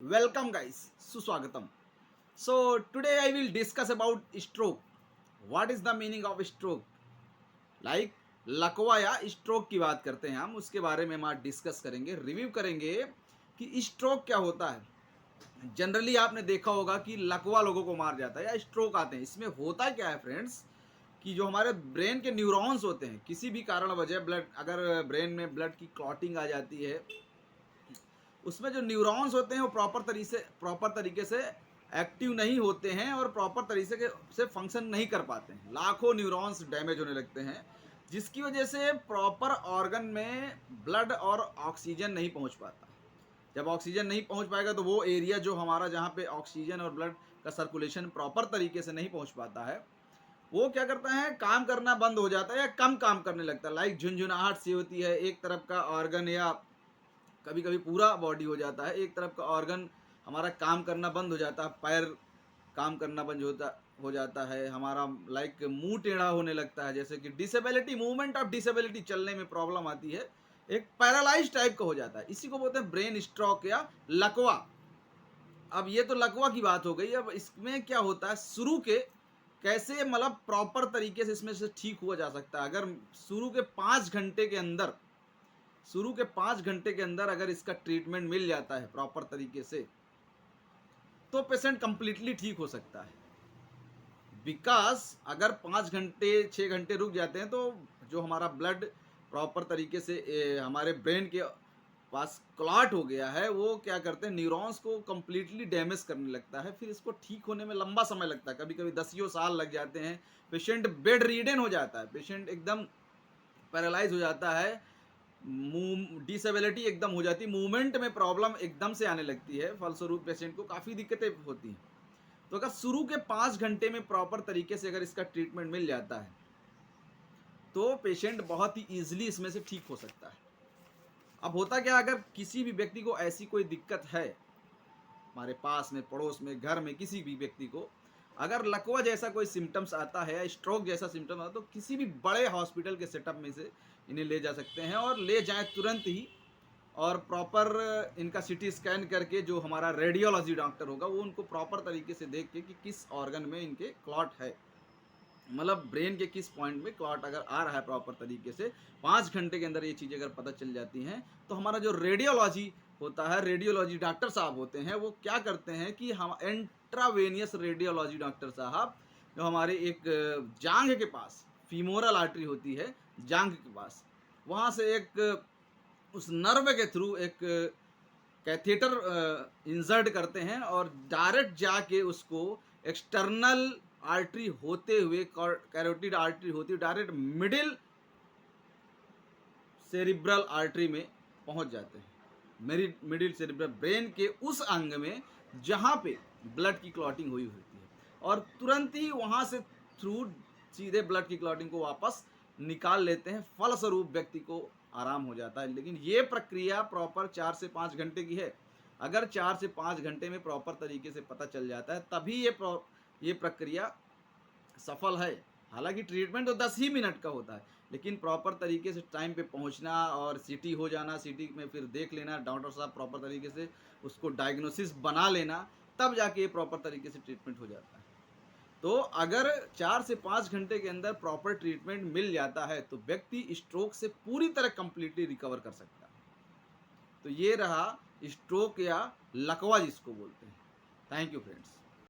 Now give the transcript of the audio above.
Welcome guys, Suswagatam. So today I will discuss about stroke. What is the meaning of stroke? Like लकवा या stroke की बात करते हैं हम, उसके बारे में हम आज डिस्कस करेंगे, रिव्यू करेंगे कि स्ट्रोक क्या होता है। जनरली आपने देखा होगा कि लकवा लोगों को मार जाता है या स्ट्रोक आते हैं। इसमें होता क्या है फ्रेंड्स, कि जो हमारे ब्रेन के न्यूरॉन्स होते हैं, किसी भी कारण वजह ब्लड, अगर ब्रेन में ब्लड की क्लॉटिंग आ जाती है, उसमें जो न्यूरॉन्स होते हैं वो प्रॉपर तरीके से एक्टिव नहीं होते हैं और प्रॉपर तरीके से फंक्शन नहीं कर पाते हैं। लाखों न्यूरॉन्स डैमेज होने लगते हैं, जिसकी वजह से प्रॉपर ऑर्गन में ब्लड और ऑक्सीजन नहीं पहुंच पाता। जब ऑक्सीजन नहीं पहुंच पाएगा तो वो एरिया जो हमारा, जहाँ पे ऑक्सीजन और ब्लड का सर्कुलेशन प्रॉपर तरीके से नहीं पहुंच पाता है, वो क्या करता है, काम करना बंद हो जाता है या कम काम करने लगता है। लाइक झुंझुनाहट सी होती है, एक तरफ का ऑर्गन या कभी कभी पूरा बॉडी हो जाता है, एक तरफ का ऑर्गन हमारा काम करना बंद हो जाता है, पैर काम करना बंद हो जाता है हमारा, लाइक मुंह टेढ़ा होने लगता है, जैसे कि डिसेबिलिटी, मूवमेंट ऑफ डिसेबिलिटी, चलने में प्रॉब्लम आती है, एक पैरालाइज टाइप का हो जाता है। इसी को बोलते हैं ब्रेन स्ट्रोक या लकवा। अब ये तो लकवा की बात हो गई। अब इसमें क्या होता है, शुरू के कैसे, मतलब प्रॉपर तरीके से इसमें से ठीक हुआ जा सकता है। अगर शुरू के 5 घंटे के अंदर, अगर इसका ट्रीटमेंट मिल जाता है प्रॉपर तरीके से, तो पेशेंट कंप्लीटली ठीक हो सकता है। बिकॉज अगर 5 घंटे 6 घंटे रुक जाते हैं तो जो हमारा ब्लड प्रॉपर तरीके से हमारे ब्रेन के पास क्लॉट हो गया है, वो क्या करते हैं, न्यूरॉन्स को कंप्लीटली डैमेज करने लगता है। फिर इसको ठीक होने में लंबा समय लगता है, कभी कभी 10 साल लग जाते हैं। पेशेंट बेड रीडन हो जाता है, पेशेंट एकदम पैरालाइज हो जाता है, डिसेबिलिटी एकदम हो जाती है, मूवमेंट में प्रॉब्लम एकदम से आने लगती है, फलस्वरूप पेशेंट को काफ़ी दिक्कतें होती हैं। तो अगर शुरू के 5 घंटे में प्रॉपर तरीके से अगर इसका ट्रीटमेंट मिल जाता है तो पेशेंट बहुत ही ईजिली इसमें से ठीक हो सकता है। अब होता क्या, अगर किसी भी व्यक्ति को ऐसी कोई दिक्कत है, हमारे पास में, पड़ोस में, घर में किसी भी व्यक्ति को अगर लकवा जैसा कोई सिम्टम्स आता है या स्ट्रोक जैसा सिम्टम आता है, तो किसी भी बड़े हॉस्पिटल के सेटअप में से इन्हें ले जा सकते हैं, और ले जाएं तुरंत ही। और प्रॉपर इनका सीटी स्कैन करके जो हमारा रेडियोलॉजी डॉक्टर होगा, वो उनको प्रॉपर तरीके से देख के कि किस ऑर्गन में इनके क्लॉट है, मतलब ब्रेन के किस पॉइंट में क्लॉट अगर आ रहा है प्रॉपर तरीके से, 5 घंटे के अंदर ये चीज़ें अगर पता चल जाती हैं, तो हमारा जो रेडियोलॉजी होता है, रेडियोलॉजी डॉक्टर साहब होते हैं, वो क्या करते हैं कि हम इंट्रावेनियस रेडियोलॉजी डॉक्टर साहब, जो हमारे एक जांघ के पास फीमोरल आर्टरी होती है, जांघ के पास, वहाँ से एक उस नर्व के थ्रू एक कैथेटर इंसर्ट करते हैं और डायरेक्ट जाके उसको एक्सटर्नल आर्टरी होते हुए, कैरोटिड आर्टरी होती हुई डायरेक्ट मिडिल सेरिब्रल आर्टरी में पहुंच जाते हैं। मिडिल सेरिब्रल, ब्रेन के उस अंग में जहां पे ब्लड की क्लॉटिंग हुई होती है, और तुरंत ही वहां से थ्रू सीधे ब्लड की क्लॉटिंग को वापस निकाल लेते हैं। फलस्वरूप व्यक्ति को आराम हो जाता है। लेकिन ये प्रक्रिया प्रॉपर 4 से 5 घंटे की है। अगर 4 से 5 घंटे में प्रॉपर तरीके से पता चल जाता है, तभी ये प्रक्रिया सफल है। हालांकि ट्रीटमेंट तो 10 ही मिनट का होता है, लेकिन प्रॉपर तरीके से टाइम पे पहुंचना और सीटी हो जाना, सीटी में फिर देख लेना डॉक्टर साहब, प्रॉपर तरीके से उसको डायग्नोसिस बना लेना, तब जाके ये प्रॉपर तरीके से ट्रीटमेंट हो जाता है। तो अगर 4 से 5 घंटे के अंदर प्रॉपर ट्रीटमेंट मिल जाता है, तो व्यक्ति स्ट्रोक से पूरी तरह कंप्लीटली रिकवर कर सकता है। तो ये रहा स्ट्रोक या लकवा जिसको बोलते हैं। Thank you friends.